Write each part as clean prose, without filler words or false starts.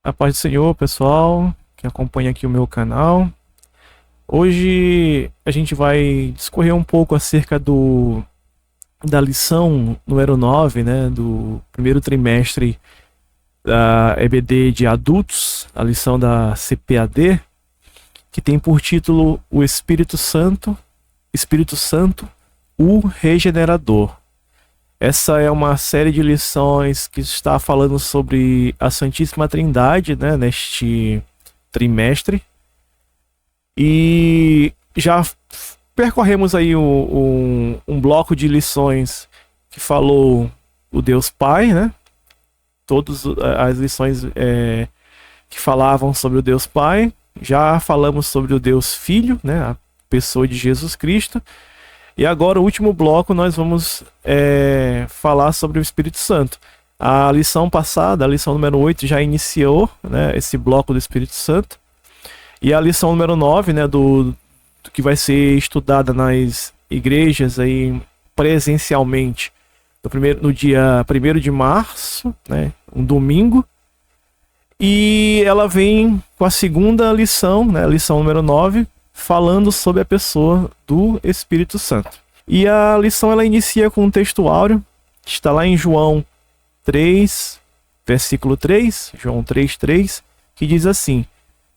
A paz do Senhor, pessoal, que acompanha aqui o meu canal. Hoje a gente vai discorrer um pouco acerca da lição número 9, né, do primeiro trimestre da EBD de adultos, a lição da CPAD, que tem por título O Espírito Santo, o Regenerador. Essa é uma série de lições que está falando sobre a Santíssima Trindade, né, neste trimestre. E já percorremos aí um bloco de lições que falou o Deus Pai, né? Todas as lições que falavam sobre o Deus Pai. Já falamos sobre o Deus Filho, né? A pessoa de Jesus Cristo. E agora, o último bloco, nós vamos falar sobre o Espírito Santo. A lição passada, a lição número 8, já iniciou, né, esse bloco do Espírito Santo. E a lição número 9, né, do que vai ser estudada nas igrejas aí, presencialmente no dia 1º de março, né, um domingo. E ela vem com a segunda lição, né, lição número 9, falando sobre a pessoa do Espírito Santo. E a lição ela inicia com um texto áureo, que está lá em João 3, versículo 3, João 3:3, que diz assim: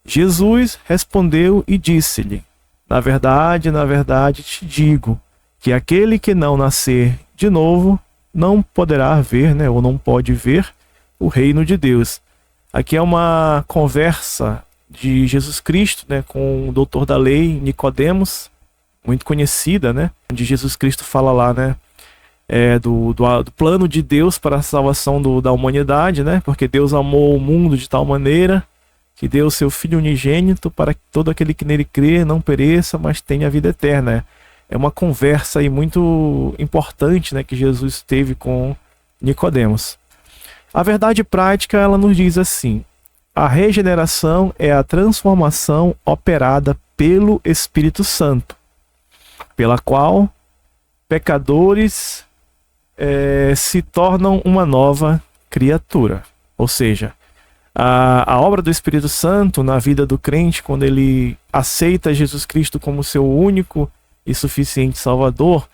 Jesus respondeu e disse-lhe: na verdade, te digo, que aquele que não nascer de novo não poderá ver, né, ou não pode ver o reino de Deus. Aqui é uma conversa de Jesus Cristo, né, com o doutor da lei, Nicodemos, muito conhecida, né, onde Jesus Cristo fala lá, né, do plano de Deus para a salvação da humanidade, né, porque Deus amou o mundo de tal maneira que deu o seu Filho unigênito para que todo aquele que nele crê não pereça, mas tenha a vida eterna. É uma conversa aí muito importante, né, que Jesus teve com Nicodemos. A verdade prática, ela nos diz assim: a regeneração é a transformação operada pelo Espírito Santo, pela qual pecadores se tornam uma nova criatura. Ou seja, a obra do Espírito Santo na vida do crente, quando ele aceita Jesus Cristo como seu único e suficiente Salvador,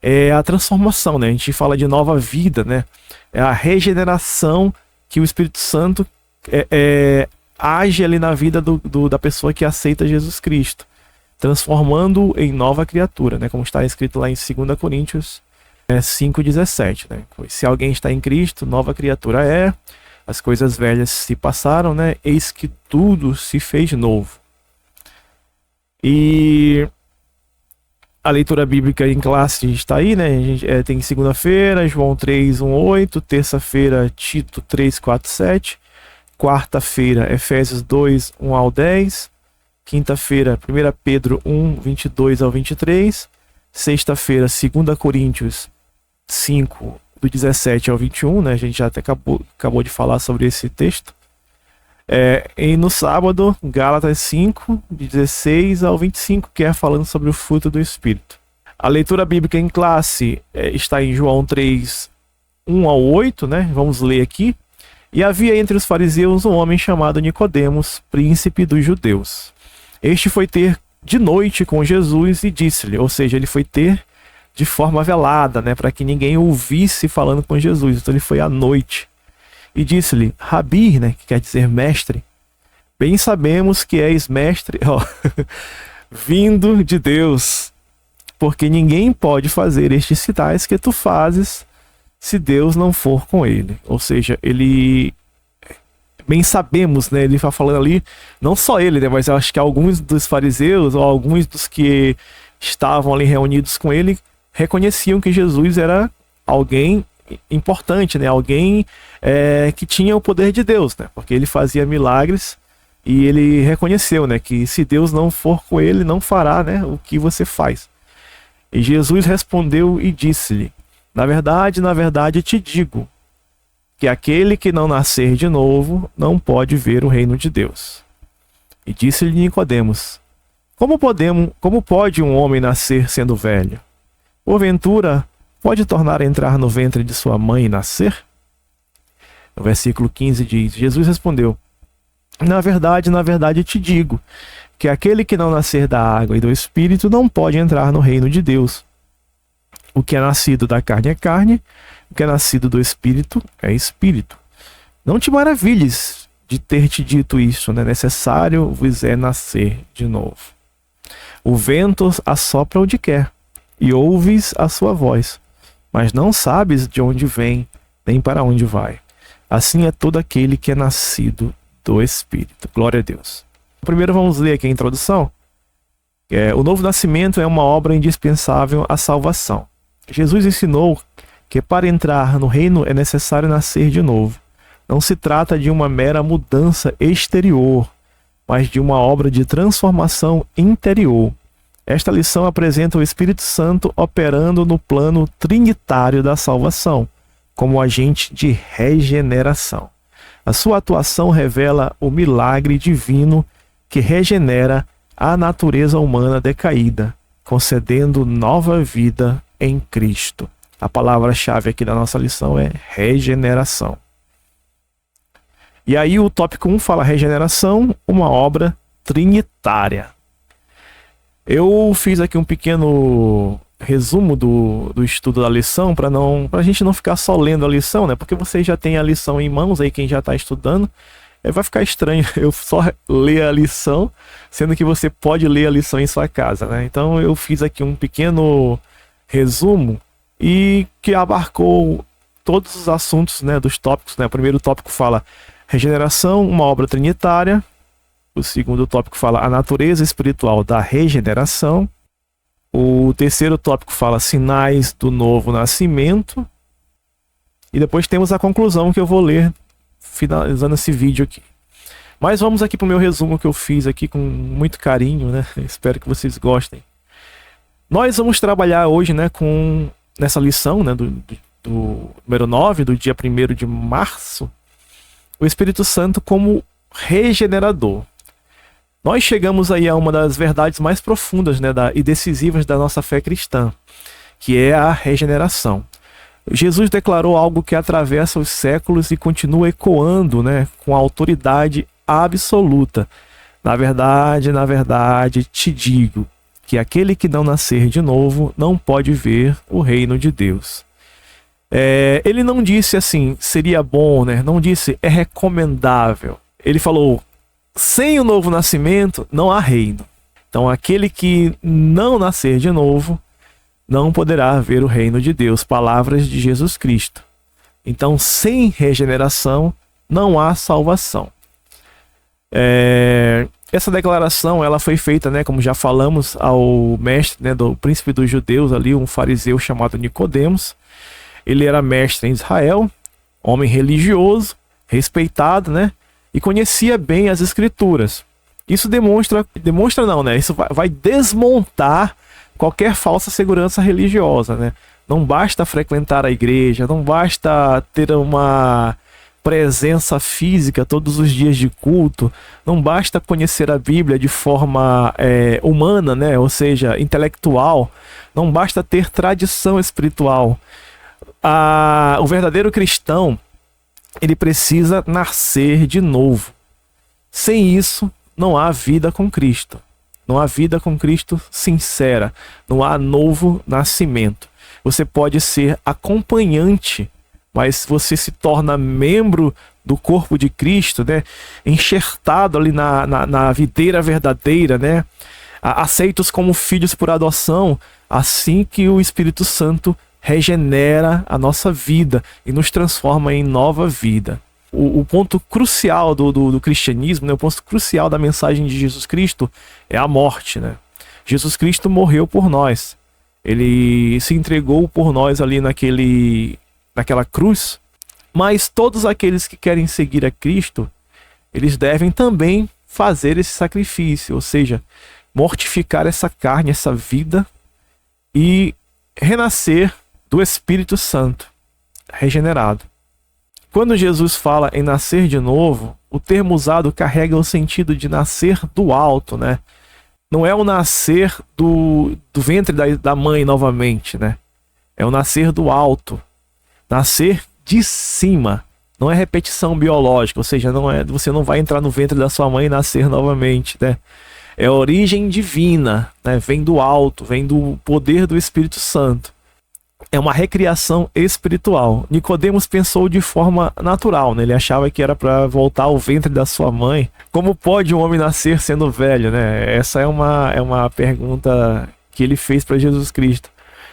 é a transformação, né? A gente fala de nova vida, né? É a regeneração que o Espírito Santo age ali na vida da pessoa que aceita Jesus Cristo, transformando em nova criatura, né? Como está escrito lá em 2 Coríntios 5:17, né? Se alguém está em Cristo, nova criatura é, as coisas velhas se passaram, né? Eis que tudo se fez novo. E a leitura bíblica em classe está aí, né? A gente, tem segunda-feira, João 3:1-8, terça-feira, Tito 3:4-7, quarta-feira, Efésios 2:1-10, quinta-feira, 1 Pedro 1:22-23, sexta-feira, 2 Coríntios 5, do 17 ao 21, né? A gente já até acabou de falar sobre esse texto. E no sábado, Gálatas 5, de 16 ao 25, que é falando sobre o fruto do Espírito. A leitura bíblica em classe está em João 3, 1-8, né? Vamos ler aqui. E havia entre os fariseus um homem chamado Nicodemos, príncipe dos judeus. Este foi ter de noite com Jesus e disse-lhe, ou seja, ele foi ter de forma velada, né, para que ninguém ouvisse falando com Jesus. Então ele foi à noite. E disse-lhe: Rabi, né, que quer dizer mestre, bem sabemos que és mestre, vindo de Deus, porque ninguém pode fazer estes sinais que tu fazes se Deus não for com ele. Ou seja, ele, bem sabemos, né, ele está falando ali, não só ele, né, mas eu acho que alguns dos fariseus, ou alguns dos que estavam ali reunidos com ele, reconheciam que Jesus era alguém importante, né? Alguém que tinha o poder de Deus, né? Porque ele fazia milagres e ele reconheceu, né, que se Deus não for com ele, não fará, né, o que você faz. E Jesus respondeu e disse-lhe: na verdade te digo, que aquele que não nascer de novo não pode ver o reino de Deus. E disse-lhe Nicodemos: como pode um homem nascer sendo velho? Porventura, pode tornar a entrar no ventre de sua mãe e nascer? No versículo 15 diz: Jesus respondeu: Na verdade, te digo que aquele que não nascer da água e do Espírito não pode entrar no reino de Deus. O que é nascido da carne é carne, o que é nascido do Espírito é Espírito. Não te maravilhes de ter te dito isso, né? Necessário vos é nascer de novo. O vento assopra onde quer, e ouves a sua voz, mas não sabes de onde vem, nem para onde vai. Assim é todo aquele que é nascido do Espírito. Glória a Deus. Primeiro vamos ler aqui a introdução. O novo nascimento é uma obra indispensável à salvação. Jesus ensinou que para entrar no reino é necessário nascer de novo. Não se trata de uma mera mudança exterior, mas de uma obra de transformação interior. Esta lição apresenta o Espírito Santo operando no plano trinitário da salvação, como agente de regeneração. A sua atuação revela o milagre divino que regenera a natureza humana decaída, concedendo nova vida em Cristo. A palavra-chave aqui da nossa lição é regeneração. E aí o tópico 1 fala regeneração, uma obra trinitária. Eu fiz aqui um pequeno resumo do estudo da lição para a gente não ficar só lendo a lição, né? Porque vocês já têm a lição em mãos aí, quem já está estudando. Vai ficar estranho eu só ler a lição, sendo que você pode ler a lição em sua casa, né? Então eu fiz aqui um pequeno resumo e que abarcou todos os assuntos, né, dos tópicos, né? O primeiro tópico fala regeneração, uma obra trinitária. O segundo tópico fala a natureza espiritual da regeneração. O terceiro tópico fala sinais do novo nascimento. E depois temos a conclusão que eu vou ler finalizando esse vídeo aqui. Mas vamos aqui para o meu resumo que eu fiz aqui com muito carinho, né? Espero que vocês gostem. Nós vamos trabalhar hoje, né, nessa lição, né, do número 9, do dia 1º de março, o Espírito Santo como regenerador. Nós chegamos aí a uma das verdades mais profundas, né, e decisivas da nossa fé cristã, que é a regeneração. Jesus declarou algo que atravessa os séculos e continua ecoando, né, com autoridade absoluta. Na verdade, te digo que aquele que não nascer de novo não pode ver o reino de Deus. Ele não disse assim, seria bom, né? Não disse, é recomendável. Ele falou, sem o novo nascimento não há reino. Então aquele que não nascer de novo não poderá ver o reino de Deus. Palavras de Jesus Cristo. Então, sem regeneração, não há salvação. Essa declaração ela foi feita, né, como já falamos, ao mestre, né, do príncipe dos judeus, ali, um fariseu chamado Nicodemos. Ele era mestre em Israel, homem religioso, respeitado, né, e conhecia bem as escrituras. Isso demonstra não, né? Isso vai desmontar qualquer falsa segurança religiosa, né? Não basta frequentar a igreja, não basta ter uma presença física todos os dias de culto, não basta conhecer a Bíblia de forma humana, né? Ou seja, intelectual, não basta ter tradição espiritual. O verdadeiro cristão, ele precisa nascer de novo. Sem isso, não há vida com Cristo. Não há vida com Cristo sincera. Não há novo nascimento. Você pode ser acompanhante, mas você se torna membro do corpo de Cristo, né? Enxertado ali na videira verdadeira, né? Aceitos como filhos por adoção, assim que o Espírito Santo regenera a nossa vida e nos transforma em nova vida. O ponto crucial do cristianismo, né, o ponto crucial da mensagem de Jesus Cristo é a morte, né? Jesus Cristo morreu por nós. Ele se entregou por nós ali naquela cruz. Mas todos aqueles que querem seguir a Cristo, eles devem também fazer esse sacrifício, ou seja, mortificar essa carne, essa vida e renascer do Espírito Santo, regenerado. Quando Jesus fala em nascer de novo, o termo usado carrega o sentido de nascer do alto, né? Não é o nascer do ventre da mãe novamente, né? É o nascer do alto, nascer de cima, Não é repetição biológica, ou seja, você não vai entrar no ventre da sua mãe e nascer novamente, né? É origem divina, né? Vem do alto, vem do poder do Espírito Santo. É uma recriação espiritual. Nicodemos pensou de forma natural, né? Ele achava que era para voltar ao ventre da sua mãe. Como pode um homem nascer sendo velho, né? Essa é uma pergunta que ele fez para Jesus Cristo.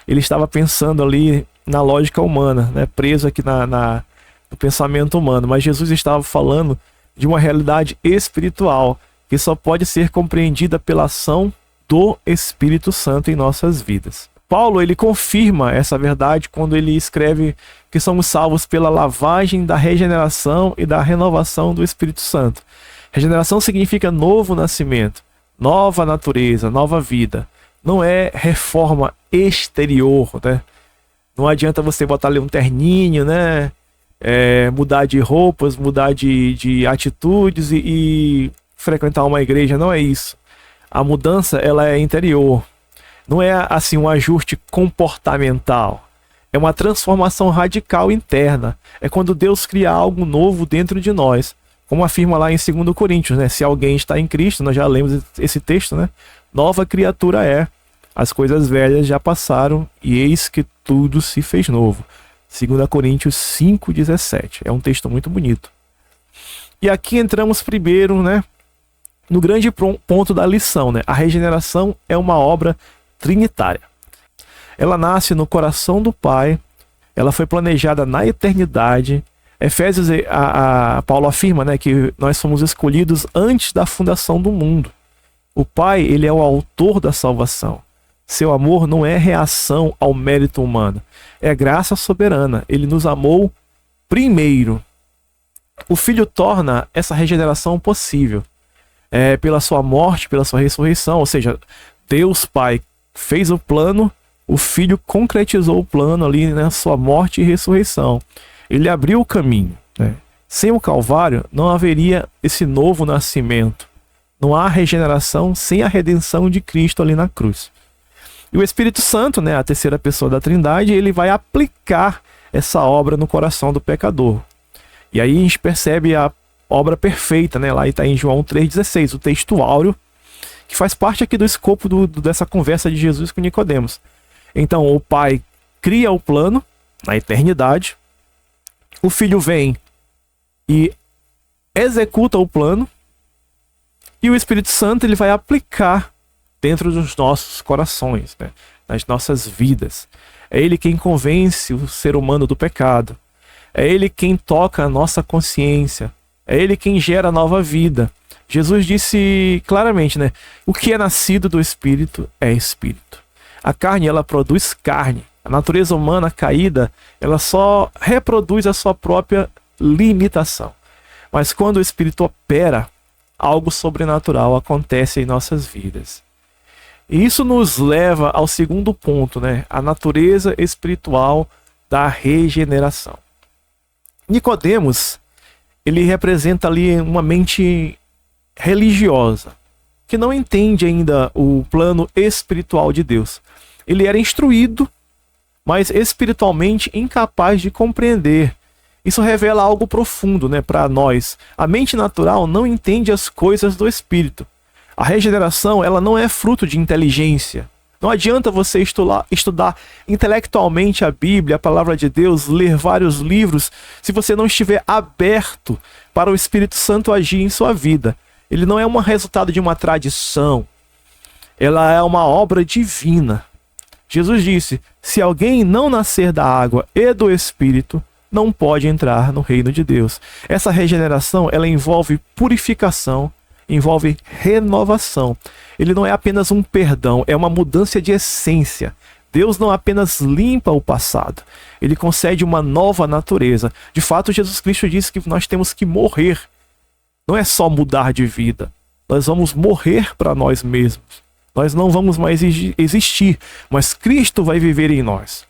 Ele estava pensando ali na lógica humana, né? Preso aqui no pensamento humano. Mas Jesus estava falando de uma realidade espiritual que só pode ser compreendida pela ação do Espírito Santo em nossas vidas. Paulo, ele confirma essa verdade quando ele escreve que somos salvos pela lavagem da regeneração e da renovação do Espírito Santo. Regeneração significa novo nascimento, nova natureza, nova vida. Não é reforma exterior, né? Não adianta você botar ali um terninho, né? Mudar de roupas, mudar de atitudes e frequentar uma igreja. Não é isso. A mudança, ela é interior. Não é assim um ajuste comportamental. É uma transformação radical interna. É quando Deus cria algo novo dentro de nós. Como afirma lá em 2 Coríntios, né? Se alguém está em Cristo, nós já lemos esse texto, né? Nova criatura é. As coisas velhas já passaram e eis que tudo se fez novo. 2 Coríntios 5,17. É um texto muito bonito. E aqui entramos primeiro, né? No grande ponto da lição, né? A regeneração é uma obra trinitária. Ela nasce no coração do Pai, ela foi planejada na eternidade. Efésios, Paulo afirma, né, que nós somos escolhidos antes da fundação do mundo. O Pai, ele é o autor da salvação. Seu amor não é reação ao mérito humano, é graça soberana. Ele nos amou primeiro. O Filho torna essa regeneração possível. Pela sua morte, pela sua ressurreição, ou seja, Deus Pai fez o plano, o Filho concretizou o plano ali na sua morte e ressurreição. Ele abriu o caminho, né? Sem o Calvário não haveria esse novo nascimento. Não há regeneração sem a redenção de Cristo ali na cruz. E o Espírito Santo, né, a terceira pessoa da Trindade, ele vai aplicar essa obra no coração do pecador. E aí a gente percebe a obra perfeita, né? Lá está em João 3,16, o texto áureo, que faz parte aqui do escopo dessa conversa de Jesus com Nicodemos. Então, o Pai cria o plano na eternidade, o Filho vem e executa o plano, e o Espírito Santo ele vai aplicar dentro dos nossos corações, né? Nas nossas vidas. É Ele quem convence o ser humano do pecado. É Ele quem toca a nossa consciência. É Ele quem gera nova vida. Jesus disse claramente, né? O que é nascido do Espírito é Espírito. A carne, ela produz carne. A natureza humana caída, ela só reproduz a sua própria limitação. Mas quando o Espírito opera, algo sobrenatural acontece em nossas vidas. E isso nos leva ao segundo ponto, né? A natureza espiritual da regeneração. Nicodemos, ele representa ali uma mente religiosa, que não entende ainda o plano espiritual de Deus. Ele era instruído, mas espiritualmente incapaz de compreender. Isso revela algo profundo, né, para nós. A mente natural não entende as coisas do espírito. A regeneração, ela não é fruto de inteligência. Não adianta você estudar intelectualmente a Bíblia, a palavra de Deus, ler vários livros, se você não estiver aberto para o Espírito Santo agir em sua vida. Ele não é um resultado de uma tradição. Ela é uma obra divina. Jesus disse: se alguém não nascer da água e do Espírito, não pode entrar no reino de Deus. Essa regeneração, ela envolve purificação, envolve renovação. Ele não é apenas um perdão, é uma mudança de essência. Deus não apenas limpa o passado, ele concede uma nova natureza. De fato, Jesus Cristo disse que nós temos que morrer. Não é só mudar de vida, nós vamos morrer para nós mesmos. Nós não vamos mais existir, mas Cristo vai viver em nós.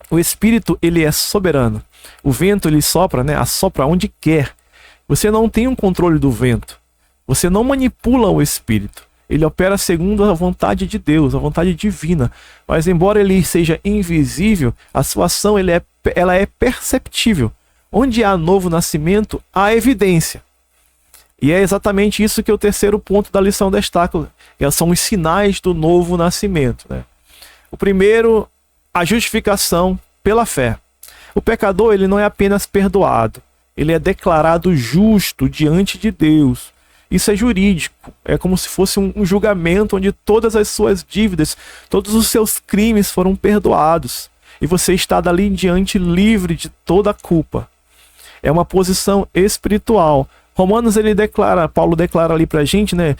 O Espírito, ele é soberano. O vento, ele sopra, né? Assopra onde quer. Você não tem um controle do vento. Você não manipula o Espírito. Ele opera segundo a vontade de Deus, a vontade divina. Mas embora ele seja invisível, a sua ação ela é perceptível. Onde há novo nascimento, há evidência. E é exatamente isso que o terceiro ponto da lição destaca. São os sinais do novo nascimento, né? O primeiro, a justificação pela fé. O pecador, ele não é apenas perdoado, ele é declarado justo diante de Deus. Isso é jurídico, é como se fosse um julgamento onde todas as suas dívidas, todos os seus crimes foram perdoados. E você está dali em diante livre de toda a culpa. É uma posição espiritual. Romanos, Paulo declara ali pra gente, né,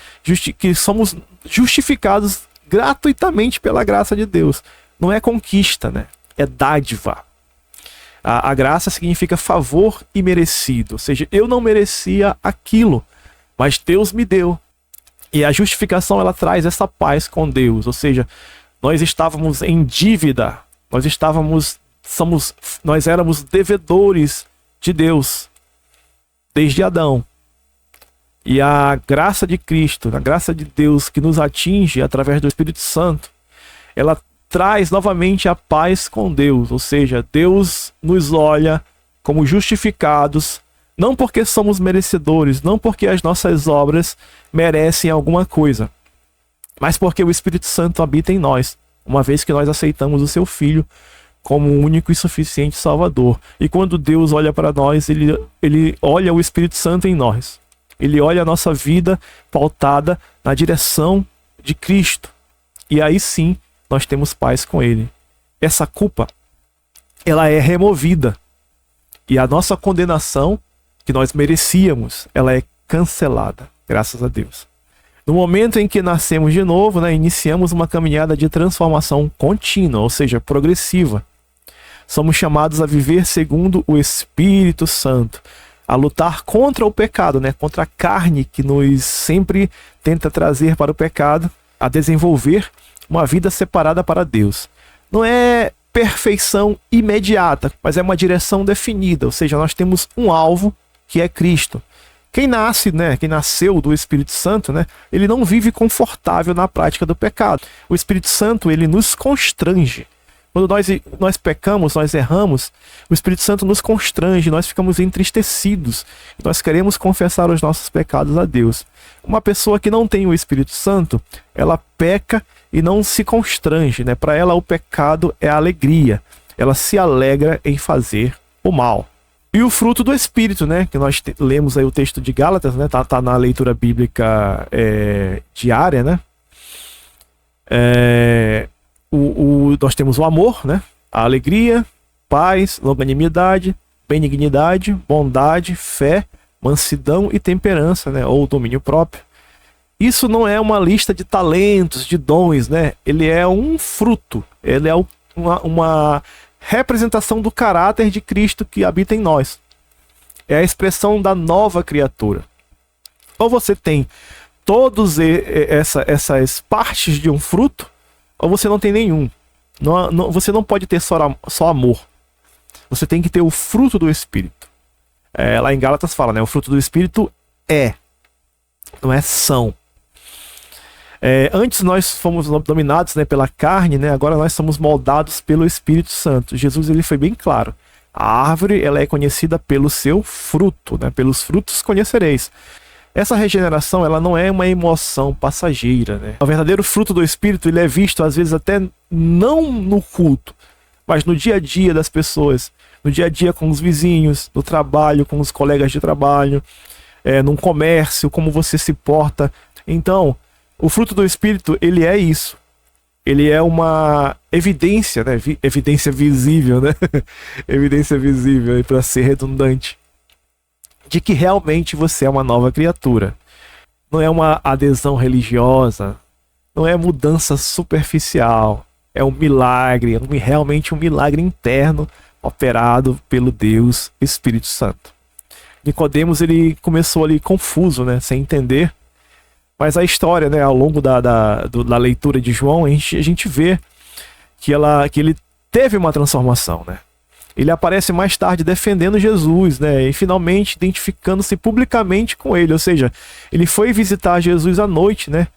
que somos justificados gratuitamente pela graça de Deus. Não é conquista, né? É dádiva. A graça significa favor imerecido, ou seja, eu não merecia aquilo, mas Deus me deu. E a justificação, ela traz essa paz com Deus, ou seja, nós estávamos em dívida, nós éramos devedores de Deus desde Adão. E a graça de Cristo, a graça de Deus que nos atinge através do Espírito Santo, ela traz novamente a paz com Deus, ou seja, Deus nos olha como justificados, não porque somos merecedores, não porque as nossas obras merecem alguma coisa, mas porque o Espírito Santo habita em nós, uma vez que nós aceitamos o seu Filho como o único e suficiente Salvador. E quando Deus olha para nós, ele olha o Espírito Santo em nós. Ele olha a nossa vida pautada na direção de Cristo. E aí sim, nós temos paz com Ele. Essa culpa, ela é removida. E a nossa condenação, que nós merecíamos, ela é cancelada, graças a Deus. No momento em que nascemos de novo, né, iniciamos uma caminhada de transformação contínua, ou seja, progressiva. Somos chamados a viver segundo o Espírito Santo, a lutar contra o pecado, né, contra a carne que nos sempre tenta trazer para o pecado, a desenvolver uma vida separada para Deus. Não é perfeição imediata, mas é uma direção definida, ou seja, nós temos um alvo que é Cristo. Quem nasceu do Espírito Santo, né, ele não vive confortável na prática do pecado. O Espírito Santo, ele nos constrange. Quando nós pecamos, nós erramos, o Espírito Santo nos constrange, nós ficamos entristecidos. Nós queremos confessar os nossos pecados a Deus. Uma pessoa que não tem o Espírito Santo, ela peca e não se constrange, né? Para ela o pecado é alegria. Ela se alegra em fazer o mal. E o fruto do Espírito, né? Que nós lemos aí o texto de Gálatas, né? Tá na leitura bíblica diária, né? Nós temos o amor, né? A alegria, paz, longanimidade, benignidade, bondade, fé, mansidão e temperança, né? Ou domínio próprio. Isso não é uma lista de talentos, de dons, né? Ele é um fruto, ele é uma representação do caráter de Cristo que habita em nós. É a expressão da nova criatura. Ou você tem todas essas partes de um fruto, ou você não tem nenhum. Você não pode ter só amor. Você tem que ter o fruto do Espírito. Lá em Gálatas fala, né? O fruto do Espírito não é são. Antes nós fomos dominados, né, pela carne, né? Agora nós somos moldados pelo Espírito Santo. Jesus, ele foi bem claro. A árvore, ela é conhecida pelo seu fruto, né? Pelos frutos conhecereis. Essa regeneração, ela não é uma emoção passageira, né? O verdadeiro fruto do Espírito, ele é visto às vezes até não no culto, mas no dia a dia das pessoas, no dia a dia com os vizinhos, no trabalho, com os colegas de trabalho, num comércio, como você se porta. Então, o fruto do Espírito, ele é isso. Ele é uma evidência, né? Evidência visível, né? Evidência visível, para ser redundante, de que realmente você é uma nova criatura. Não é uma adesão religiosa, não é mudança superficial, é um milagre, realmente um milagre interno operado pelo Deus Espírito Santo. Nicodemos, ele começou ali confuso, né, sem entender, mas a história, né, ao longo da leitura de João, a gente vê que ele teve uma transformação, né? Ele aparece mais tarde defendendo Jesus, né? E finalmente identificando-se publicamente com ele. Ou seja, ele foi visitar Jesus à noite, né?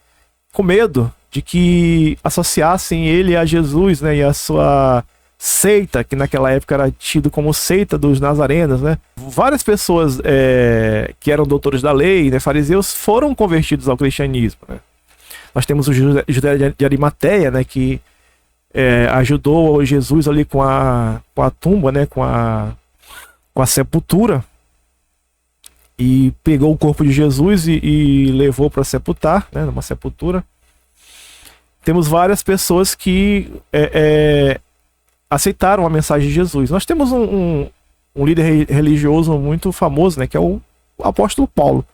Com medo de que associassem ele a Jesus, né? E a sua seita, que naquela época era tido como seita dos nazarenos, né? Várias pessoas que eram doutores da lei, né, fariseus, foram convertidos ao cristianismo, né? Nós temos o José de Arimateia, né, que ajudou Jesus ali com a tumba, né, com a sepultura, e pegou o corpo de Jesus e levou para sepultar, né, numa sepultura. Temos várias pessoas que aceitaram a mensagem de Jesus. Nós temos um líder religioso muito famoso, né, que é o apóstolo Paulo,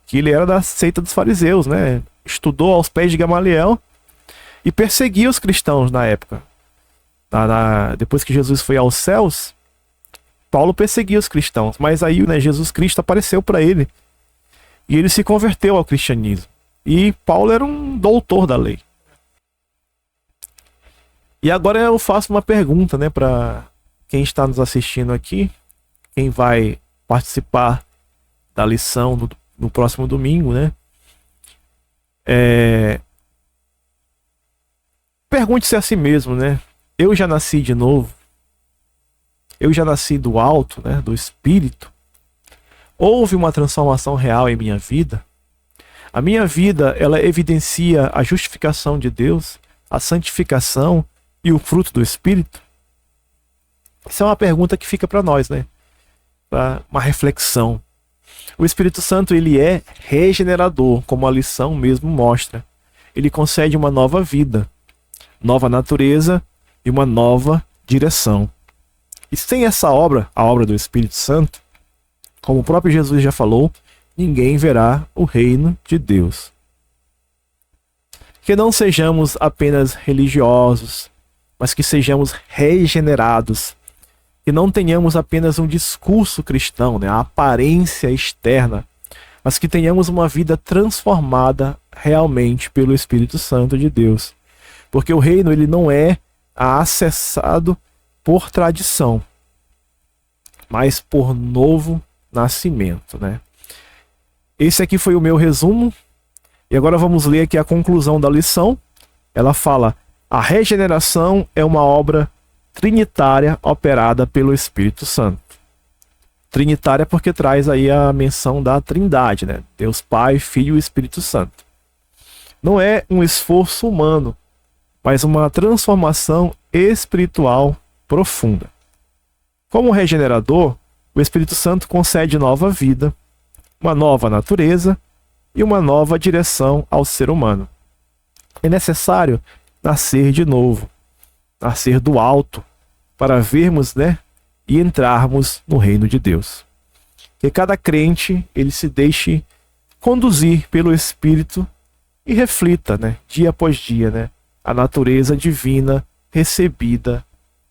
que ele era da seita dos fariseus, né, estudou aos pés de Gamaliel e perseguia os cristãos na época. Depois que Jesus foi aos céus, Paulo perseguia os cristãos, mas aí, né, Jesus Cristo apareceu para ele e ele se converteu ao cristianismo. E Paulo era um doutor da lei. E agora eu faço uma pergunta, né, para quem está nos assistindo aqui, quem vai participar da lição no próximo domingo, né? Pergunte-se a si mesmo, né? Eu já nasci de novo? Eu já nasci do alto, né, do Espírito? Houve uma transformação real em minha vida? A minha vida, ela evidencia a justificação de Deus, a santificação e o fruto do Espírito? Essa é uma pergunta que fica para nós, né? Para uma reflexão. O Espírito Santo, ele é regenerador, como a lição mesmo mostra. Ele concede uma nova vida, nova natureza e uma nova direção. E sem essa obra, a obra do Espírito Santo, como o próprio Jesus já falou, ninguém verá o reino de Deus. Que não sejamos apenas religiosos, mas que sejamos regenerados. Que não tenhamos apenas um discurso cristão, né, a aparência externa, mas que tenhamos uma vida transformada realmente pelo Espírito Santo de Deus. Porque o reino, ele não é acessado por tradição, mas por novo nascimento, né? Esse aqui foi o meu resumo. E agora vamos ler aqui a conclusão da lição. Ela fala: a regeneração é uma obra trinitária operada pelo Espírito Santo. Trinitária porque traz aí a menção da Trindade, né? Deus Pai, Filho e Espírito Santo. Não é um esforço humano, mas uma transformação espiritual profunda. Como regenerador, o Espírito Santo concede nova vida, uma nova natureza e uma nova direção ao ser humano. É necessário nascer de novo, nascer do alto, para vermos, né, e entrarmos no reino de Deus. Que cada crente, ele se deixe conduzir pelo Espírito e reflita, né, dia após dia, né, a natureza divina recebida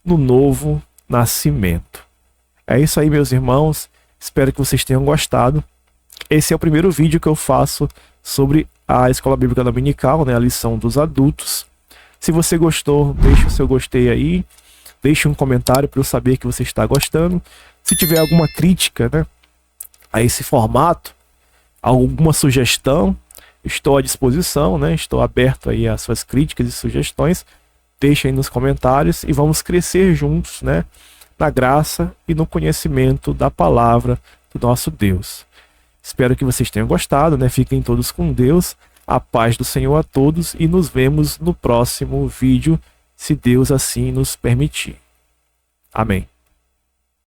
no novo nascimento. É isso aí, meus irmãos. Espero que vocês tenham gostado. Esse é o primeiro vídeo que eu faço sobre a Escola Bíblica Dominical, né, a lição dos adultos. Se você gostou, deixe o seu gostei aí. Deixe um comentário para eu saber que você está gostando. Se tiver alguma crítica, né, a esse formato, alguma sugestão, estou à disposição, né? Estou aberto aí às suas críticas e sugestões. Deixe aí nos comentários e vamos crescer juntos, né, na graça e no conhecimento da palavra do nosso Deus. Espero que vocês tenham gostado, né? Fiquem todos com Deus. A paz do Senhor a todos e nos vemos no próximo vídeo, se Deus assim nos permitir. Amém.